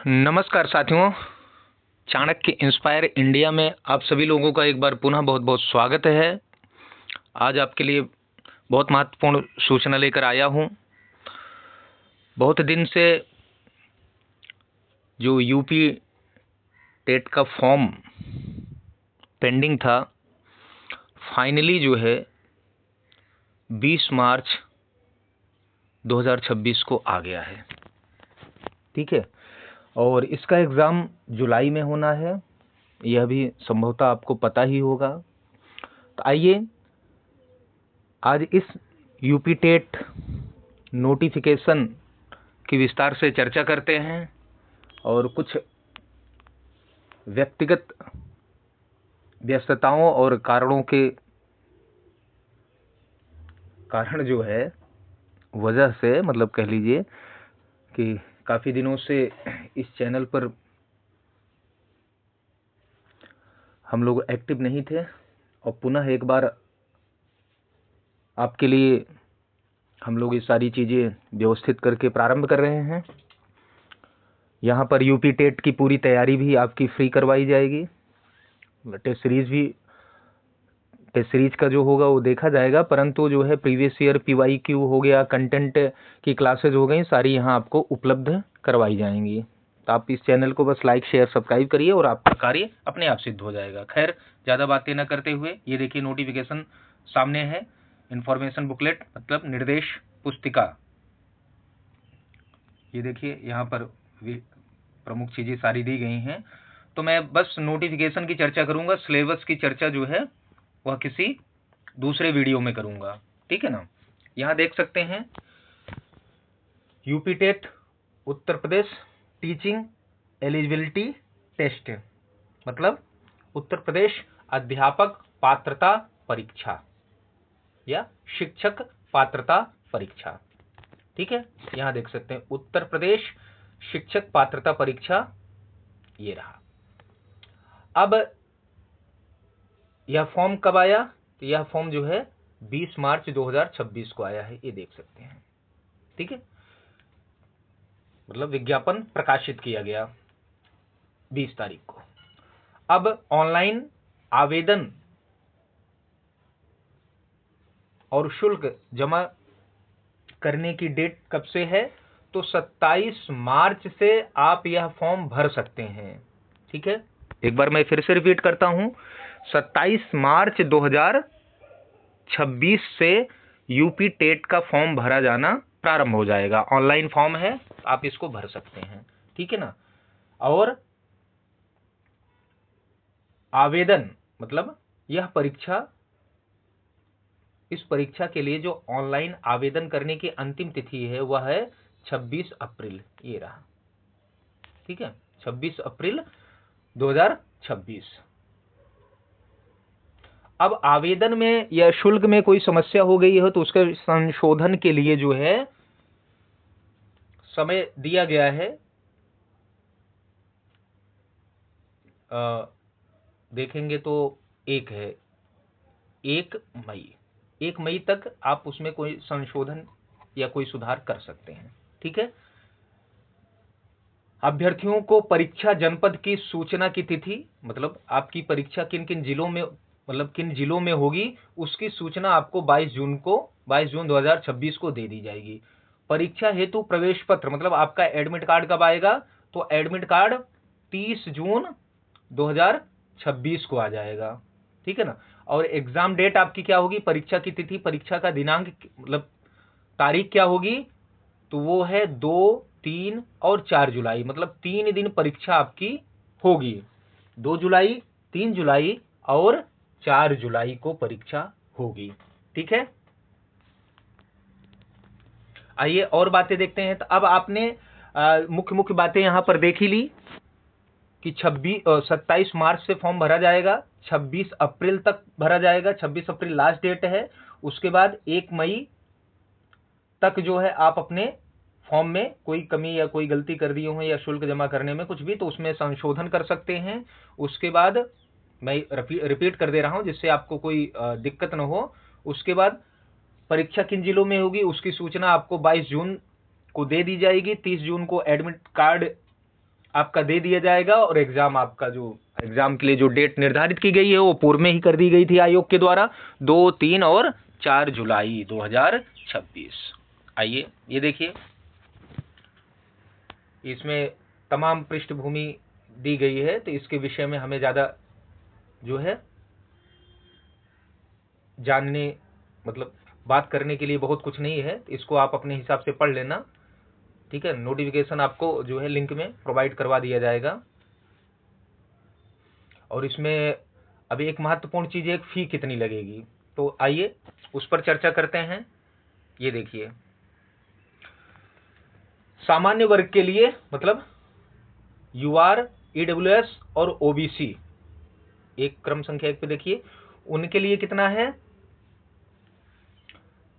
नमस्कार साथियों, Chanakya inspire India में आप सभी लोगों का एक बार पुनः बहुत बहुत स्वागत है। आज आपके लिए बहुत महत्वपूर्ण सूचना लेकर आया हूं। बहुत दिन से जो यूपी टेट का फॉर्म पेंडिंग था, फाइनली जो है 20 मार्च 2026 को आ गया है। ठीक है, और इसका एग्ज़ाम जुलाई में होना है, यह भी संभवतः आपको पता ही होगा। तो आइए आज इस यूपी टेट नोटिफिकेशन की विस्तार से चर्चा करते हैं और कुछ व्यक्तिगत व्यस्तताओं और कारणों के कारण जो है वजह से, मतलब कह लीजिए कि काफ़ी दिनों से इस चैनल पर हम लोग एक्टिव नहीं थे और पुनः एक बार आपके लिए हम लोग ये सारी चीज़ें व्यवस्थित करके प्रारंभ कर रहे हैं। यहाँ पर यूपी टेट की पूरी तैयारी भी आपकी फ्री करवाई जाएगी। टेस्ट सीरीज का जो होगा वो देखा जाएगा, परंतु जो है प्रीवियस ईयर PYQ हो गया, कंटेंट की क्लासेज हो गई, सारी यहाँ आपको उपलब्ध करवाई जाएंगी। तो आप इस चैनल को बस लाइक शेयर सब्सक्राइब करिए और आपका कार्य अपने आप सिद्ध हो जाएगा। खैर, ज़्यादा बातें न करते हुए ये देखिए नोटिफिकेशन सामने है, इन्फॉर्मेशन बुकलेट मतलब निर्देश पुस्तिका। ये देखिए यहाँ पर प्रमुख चीज़ें सारी दी गई हैं। तो मैं बस नोटिफिकेशन की चर्चा करूँगा, सिलेबस की चर्चा जो है वह किसी दूसरे वीडियो में करूँगा। ठीक है ना। यहाँ देख सकते हैं UP TET Uttar Pradesh teaching eligibility test, मतलब उत्तर प्रदेश अध्यापक पात्रता परीक्षा या शिक्षक पात्रता परीक्षा। ठीक है, यहाँ देख सकते हैं उत्तर प्रदेश शिक्षक पात्रता परीक्षा, ये रहा। अब यह फॉर्म कब आया? तो यह फॉर्म जो है 20 मार्च 2026 को आया है, ये देख सकते हैं। ठीक है, मतलब विज्ञापन प्रकाशित किया गया 20 तारीख को। अब ऑनलाइन आवेदन और शुल्क जमा करने की डेट कब से है? तो 27 मार्च से आप यह फॉर्म भर सकते हैं। ठीक है, एक बार मैं फिर से रिपीट करता हूं, 27 मार्च 2026 से यूपी टेट का फॉर्म भरा जाना प्रारंभ हो जाएगा। ऑनलाइन फॉर्म है, आप इसको भर सकते हैं। ठीक है ना। और आवेदन मतलब यह परीक्षा, इस परीक्षा के लिए जो ऑनलाइन आवेदन करने की अंतिम तिथि है वह है 26 अप्रैल, ये रहा। ठीक है, 26 अप्रैल 2026। अब आवेदन में या शुल्क में कोई समस्या हो गई है तो उसके संशोधन के लिए जो है समय दिया गया है। देखेंगे तो एक है 1 मई तक आप उसमें कोई संशोधन या कोई सुधार कर सकते हैं। ठीक है। अभ्यर्थियों को परीक्षा जनपद की सूचना की तिथि, मतलब आपकी परीक्षा किन किन जिलों में, मतलब किन जिलों में होगी, उसकी सूचना आपको 22 जून 2026 को दे दी जाएगी। परीक्षा हेतु प्रवेश पत्र, मतलब आपका एडमिट कार्ड कब आएगा? तो एडमिट कार्ड 30 जून 2026 को आ जाएगा। ठीक है ना। और एग्जाम डेट आपकी क्या होगी? परीक्षा की तिथि, परीक्षा का दिनांक मतलब तारीख क्या होगी? तो वो है 2, 3 और 4 जुलाई, मतलब 3 दिन परीक्षा आपकी होगी। 2 जुलाई, 3 जुलाई और 4 जुलाई को परीक्षा होगी। ठीक है। आइए और बातें देखते हैं। तो अब आपने मुख्य बातें यहां पर देख ही ली कि 27 मार्च से फॉर्म भरा जाएगा, 26 अप्रैल तक भरा जाएगा, 26 अप्रैल लास्ट डेट है। उसके बाद 1 मई तक जो है आप अपने फॉर्म में कोई कमी या कोई गलती कर दी हो या शुल्क जमा करने में कुछ भी, तो उसमें संशोधन कर सकते हैं। उसके बाद मैं रिपीट कर दे रहा हूं जिससे आपको कोई दिक्कत न हो। उसके बाद परीक्षा किन जिलों में होगी उसकी सूचना आपको 22 जून को दे दी जाएगी। 30 जून को एडमिट कार्ड आपका दे दिया जाएगा, और एग्जाम आपका जो एग्जाम के लिए जो डेट निर्धारित की गई है वो पूर्व में ही कर दी गई थी आयोग के द्वारा, 2, 3 और 4 जुलाई 2026। आइए ये देखिए, इसमें तमाम पृष्ठभूमि दी गई है, तो इसके विषय में हमें ज़्यादा जो है जानने मतलब बात करने के लिए बहुत कुछ नहीं है, इसको आप अपने हिसाब से पढ़ लेना, ठीक है। नोटिफिकेशन आपको जो है लिंक में प्रोवाइड करवा दिया जाएगा। और इसमें अभी एक महत्वपूर्ण चीज़ है, फी कितनी लगेगी, तो आइए उस पर चर्चा करते हैं। ये देखिए, सामान्य वर्ग के लिए मतलब यूआर, ईडब्ल्यूएस और ओबीसी, एक क्रम संख्या 1 पे देखिए, उनके लिए कितना है,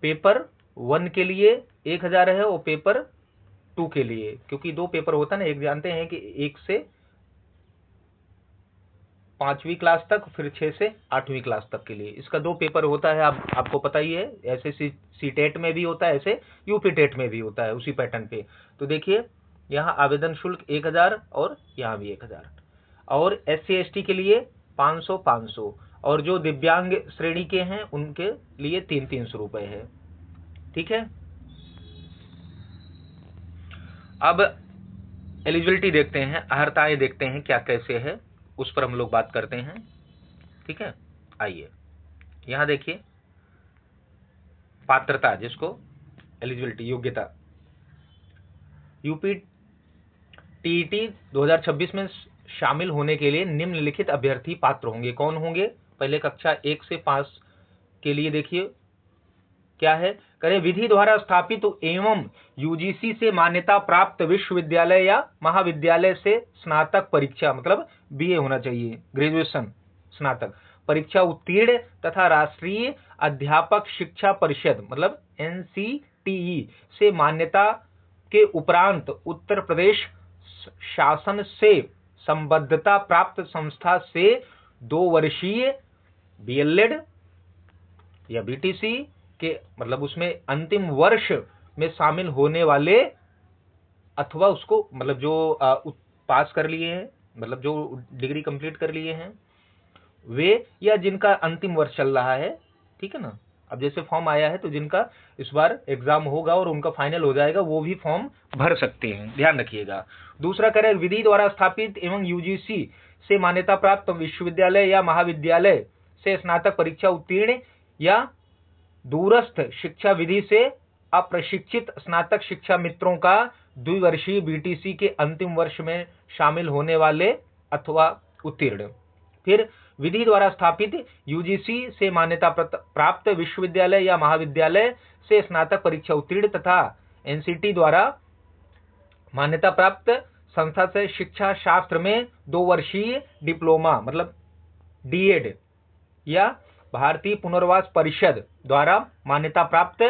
पेपर 1 के लिए 1000 है, और पेपर 2 के लिए, क्योंकि 2 पेपर होता है ना, एक जानते हैं कि 1 से 5वीं क्लास तक, फिर 6 से 8वीं क्लास तक के लिए इसका 2 पेपर होता है। आपको पता ही है, ऐसे सीटेट में भी होता है, ऐसे यूपी टेट में भी होता है, उसी पैटर्न पे। तो देखिए यहाँ आवेदन शुल्क 1000 और यहाँ भी 1000, और SC/ST के लिए 500, और जो दिव्यांग श्रेणी के हैं उनके लिए 300 रुपए है, ठीक है। अब एलिजिबिलिटी देखते हैं, अर्हताएं देखते हैं क्या कैसे है, उस पर हम लोग बात करते हैं, ठीक है। आइए यहां देखिए, पात्रता, जिसको एलिजिबिलिटी योग्यता, यूपी टीईटी 2026 में शामिल होने के लिए निम्नलिखित अभ्यर्थी पात्र होंगे। कौन होंगे, पहले कक्षा 1 से 5 के लिए देखिए क्या है, करें विधि द्वारा स्थापित एवं यूजीसी से मान्यता प्राप्त विश्वविद्यालय या महाविद्यालय से स्नातक परीक्षा, मतलब बीए होना चाहिए, ग्रेजुएशन स्नातक परीक्षा उत्तीर्ण तथा राष्ट्रीय अध्यापक शिक्षा परिषद मतलब एनसीटीई से मान्यता के उपरांत उत्तर प्रदेश शासन से संबद्धता प्राप्त संस्था से 2 वर्षीय बीएलएड या बीटीसी के मतलब उसमें अंतिम वर्ष में शामिल होने वाले, अथवा उसको मतलब जो पास कर लिए हैं, मतलब जो डिग्री कंप्लीट कर लिए हैं वे, या जिनका अंतिम वर्ष चल रहा है, ठीक है ना। अब जैसे फॉर्म आया है तो जिनका इस बार एग्जाम होगा और उनका फाइनल हो जाएगा, वो भी फॉर्म भर सकते हैं, ध्यान रखिएगा। दूसरा कह रहे विधि द्वारा स्थापित एवं यूजीसी से मान्यता प्राप्त विश्वविद्यालय या महाविद्यालय से स्नातक परीक्षा उत्तीर्ण या दूरस्थ शिक्षा विधि से अप्रशिक्षित स्नातक शिक्षा मित्रों का द्विवर्षीय बीटीसी के अंतिम वर्ष में शामिल होने वाले अथवा उत्तीर्ण। फिर विधि द्वारा स्थापित यूजीसी से मान्यता प्राप्त विश्वविद्यालय या महाविद्यालय से स्नातक परीक्षा उत्तीर्ण तथा एनसीटी द्वारा मान्यता प्राप्त संस्था से शिक्षा शास्त्र में 2 वर्षीय डिप्लोमा मतलब डीएड या भारतीय पुनर्वास परिषद द्वारा मान्यता प्राप्त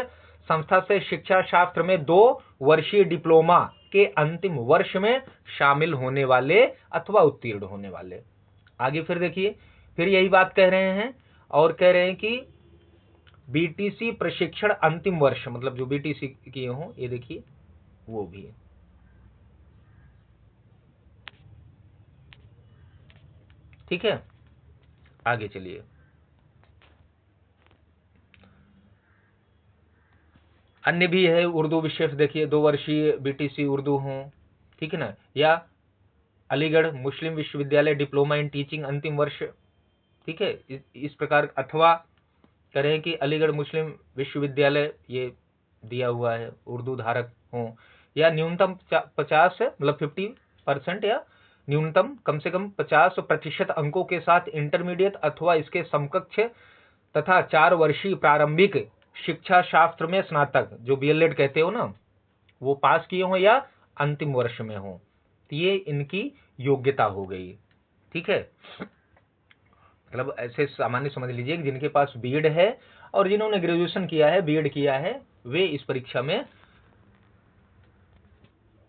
संस्था से शिक्षा शास्त्र में 2 वर्षीय डिप्लोमा के अंतिम वर्ष में शामिल होने वाले अथवा उत्तीर्ण होने वाले। आगे फिर देखिए, फिर यही बात कह रहे हैं और कह रहे हैं कि बीटीसी प्रशिक्षण अंतिम वर्ष मतलब जो बीटीसी किए हों, ये देखिए वो भी है, ठीक है। आगे चलिए, अन्य भी है उर्दू विषय से, देखिए 2 वर्षीय बीटीसी उर्दू हो, ठीक है ना, या अलीगढ़ मुस्लिम विश्वविद्यालय डिप्लोमा इन टीचिंग अंतिम वर्ष, ठीक है। इस प्रकार, अथवा करें कि अलीगढ़ मुस्लिम विश्वविद्यालय ये दिया हुआ है उर्दू धारक हो, या न्यूनतम 50 मतलब 50% या न्यूनतम कम से कम 50% अंकों के साथ इंटरमीडिएट अथवा इसके समकक्ष तथा 4 वर्षीय प्रारंभिक शिक्षा शास्त्र में स्नातक जो बीएलएड कहते हो ना, वो पास किए हो या अंतिम वर्ष में हो, तो ये इनकी योग्यता हो गई, ठीक है। मतलब ऐसे सामान्य समझ लीजिए कि जिनके पास बीएड है और जिन्होंने ग्रेजुएशन किया है, बीएड किया है, वे इस परीक्षा में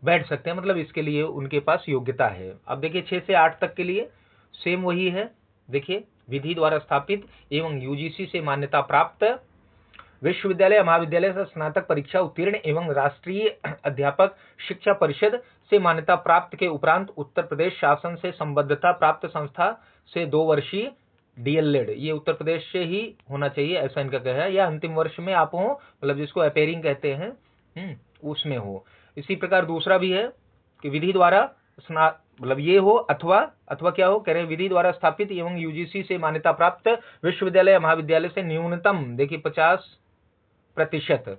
बैठ सकते हैं, मतलब इसके लिए उनके पास योग्यता है। अब देखिए 6 से 8 तक के लिए सेम वही है, देखिए विधि द्वारा स्थापित एवं यूजीसी से मान्यता प्राप्त विश्वविद्यालय महाविद्यालय से स्नातक परीक्षा उत्तीर्ण एवं राष्ट्रीय अध्यापक शिक्षा परिषद से मान्यता प्राप्त के उपरांत उत्तर प्रदेश शासन से संबद्धता प्राप्त संस्था से 2 वर्षीय डीएलएड, ये उत्तर प्रदेश से ही होना चाहिए, ऐसा इनका कहना है, या अंतिम वर्ष में आप हो, मतलब जिसको अपेयरिंग कहते हैं, उसमें हो। इसी प्रकार दूसरा भी है कि विधि द्वारा मतलब ये हो अथवा क्या हो, कह रहे हैं विधि द्वारा स्थापित एवं यूजीसी से मान्यता प्राप्त विश्वविद्यालय या महाविद्यालय से न्यूनतम देखिए 50%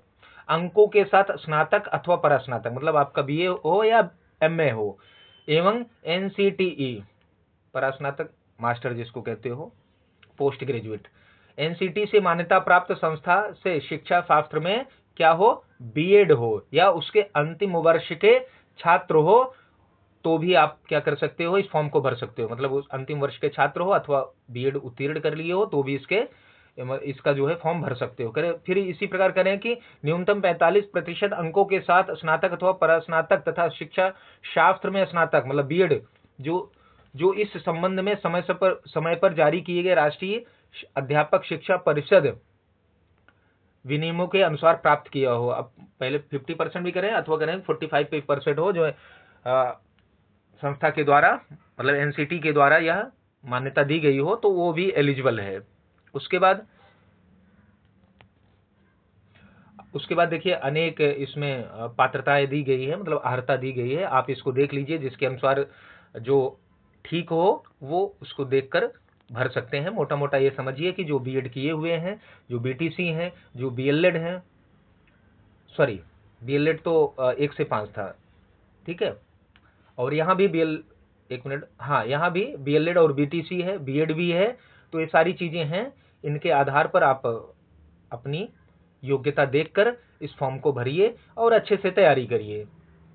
अंकों के साथ स्नातक अथवा परास्नातक, मतलब आपका बीए हो या एमए हो, एवं एनसीटीई परास्नातक मास्टर जिसको कहते हो, पोस्ट ग्रेजुएट, एनसीटी से मान्यता प्राप्त संस्था से शिक्षा शास्त्र में क्या हो, बीएड हो या उसके अंतिम वर्ष के छात्र हो, तो भी आप क्या कर सकते हो, इस फॉर्म को भर सकते हो। मतलब उस अंतिम वर्ष के छात्र हो अथवा बीएड उत्तीर्ण कर लिए हो तो भी इसका जो है फॉर्म भर सकते हो। फिर इसी प्रकार करें कि न्यूनतम 45% अंकों के साथ स्नातक अथवा परास्नातक तथा शिक्षा शास्त्र में स्नातक, मतलब बीएड जो इस संबंध में समय पर जारी किए गए राष्ट्रीय अध्यापक शिक्षा परिषद विनियमों के अनुसार प्राप्त किया हो। अब पहले 50% भी करें अथवा करें 45% हो, जो है संस्था के द्वारा, मतलब एनसीटी के द्वारा यह मान्यता दी गई हो, तो वो भी एलिजिबल है। उसके बाद देखिए अनेक इसमें पात्रताएं दी गई है, मतलब अर्हता दी गई है, आप इसको देख लीजिए, जिसके अनुसार जो ठीक हो वो उसको देखकर भर सकते हैं। मोटा मोटा ये समझिए कि जो बीएड किए हुए हैं, जो बीटीसी हैं, जो बीएलएड हैं, सॉरी बीएलएड तो 1 से 5 था, ठीक है, और यहाँ भी यहाँ भी बीएलएड और बीटीसी है, बीएड भी है, तो ये सारी चीजें हैं। इनके आधार पर आप अपनी योग्यता देखकर इस फॉर्म को भरिए और अच्छे से तैयारी करिए,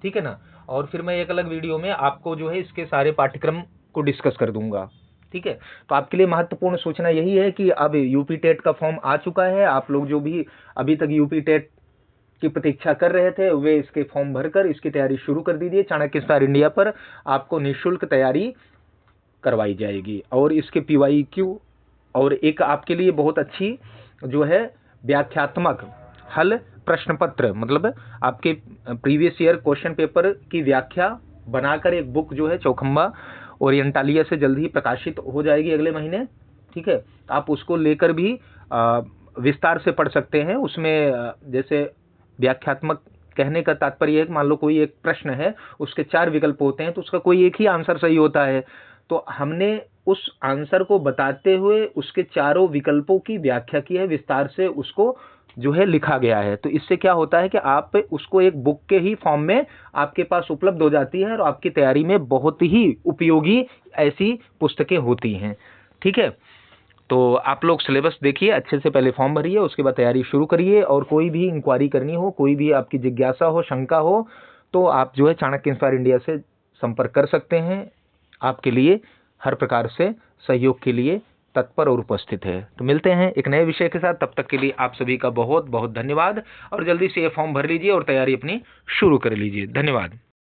ठीक है ना। और फिर मैं एक अलग वीडियो में आपको जो है इसके सारे पाठ्यक्रम को डिस्कस कर दूंगा, ठीक है। तो आपके लिए महत्वपूर्ण सूचना यही है कि अब यूपी टेट का फॉर्म आ चुका है। आप लोग जो भी अभी तक यूपी टेट की प्रतीक्षा कर रहे थे, वे इसके फॉर्म भरकर इसकी तैयारी शुरू कर दीजिए। चाणक्य स्टार इंडिया पर आपको निःशुल्क तैयारी करवाई जाएगी, और इसके PYQ और एक आपके लिए बहुत अच्छी जो है व्याख्यात्मक हल प्रश्न पत्र, मतलब आपके प्रीवियस ईयर क्वेश्चन पेपर की व्याख्या बनाकर एक बुक जो है चौखंबा ओरिएंटालिया से जल्द ही प्रकाशित हो जाएगी अगले महीने, ठीक है। आप उसको लेकर भी विस्तार से पढ़ सकते हैं। उसमें जैसे व्याख्यात्मक कहने का तात्पर्य है कि मान लो कोई एक प्रश्न है, उसके 4 विकल्प होते हैं, तो उसका कोई एक ही आंसर सही होता है, तो हमने उस आंसर को बताते हुए उसके चारों विकल्पों की व्याख्या की है, विस्तार से उसको जो है लिखा गया है। तो इससे क्या होता है कि आप उसको एक बुक के ही फॉर्म में आपके पास उपलब्ध हो जाती है, और आपकी तैयारी में बहुत ही उपयोगी ऐसी पुस्तकें होती हैं, ठीक है। तो आप लोग सिलेबस देखिए, अच्छे से पहले फॉर्म भरिए, उसके बाद तैयारी शुरू करिए, और कोई भी इंक्वायरी करनी हो, कोई भी आपकी जिज्ञासा हो, शंका हो, तो आप जो है चाणक्य इंस्पायर इंडिया से संपर्क कर सकते हैं। आपके लिए हर प्रकार से सहयोग के लिए तत्पर और उपस्थित है। तो मिलते हैं एक नए विषय के साथ, तब तक के लिए आप सभी का बहुत बहुत धन्यवाद, और जल्दी से ये फॉर्म भर लीजिए और तैयारी अपनी शुरू कर लीजिए। धन्यवाद।